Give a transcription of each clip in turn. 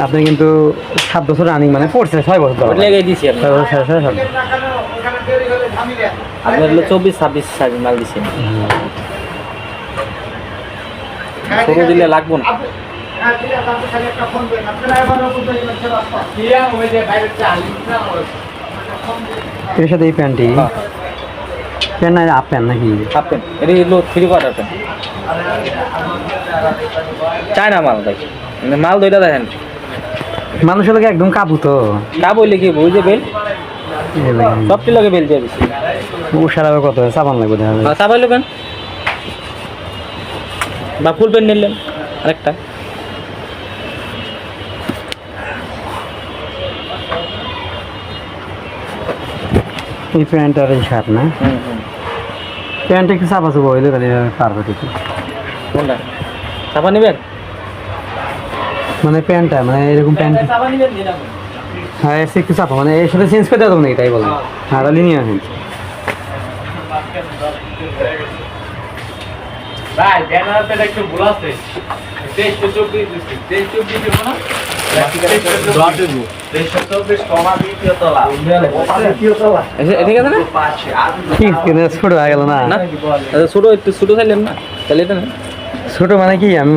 আপনি কিন্তু 7 বছর রানিং মানে পড়ছে 6 বছর ধরে লেগে দিছি আমি 6 বছর 6 বছর আপনার হলো 24-26 সাইজ মাল দিছি ছোট দিলে লাগবো না এর সাথে এই প্যান্টটি প্যান্ট না হাফ প্যান্ট নাকি হাফ প্যান্ট এটা হলো 3/4 প্যান্ট চায়না মাল ভাই মানে মাল দুইটা দেখেন মানুষের লোক একদম কাবু তো না বললে কি বুঝে যে বেল সবটি লগে বেল দিয়ে দিছি ও সারাবে কত সাবান লাগবে দেখা যাবে চাপাই নেবেন বা ফুল প্যান্ট নিলেন আরেকটা এই প্যান্ট আর এই শার্ট না প্যান্ট একটু চাপা চাপা হইলে তাহলে পারবে কিছু কোনটা চাপা নেবেন মানে প্যান্টটা মানে এরকম প্যান্ট চাপা নেবেন দিলাম হ্যাঁ এসে একটু চাপা মানে এর সাথে চেঞ্জ করে দেবো নাকি তাই বলেন হ্যাঁ তাহলে নিয়ে আসেন ভাই ব্যানার পেলে একটু ভুল আছে 23-24 দিচ্ছি 23-24 দেবো না ঠিক আছে না ঠিক কিন্তু ছোট হয়ে গেল না না ছোট একটু ছোট চাইলেন না তাহলে এটা না ছোট মানে কি আমি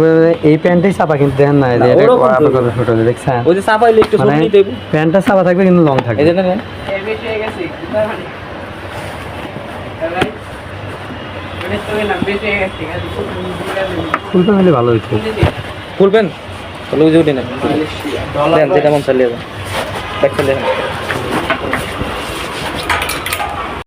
এই প্যান্টটাই চাপা কিন্তু দেখেন না যে এটা ওরকম তো। কত ছোট দেখছেন ওই যে চাপাইলে একটু ছোট মানে নিতে দেবো প্যান্টটা চাপা থাকবে কিন্তু লং থাকবে এই যে নেন ফুল প্যান্ট হলে ভালো হইতো ফুল প্যান্ট তাহলে ওই যে উঠে নেন দেন যেটা মন চালিয়ে দেন ব্যাগ চালিয়ে দেন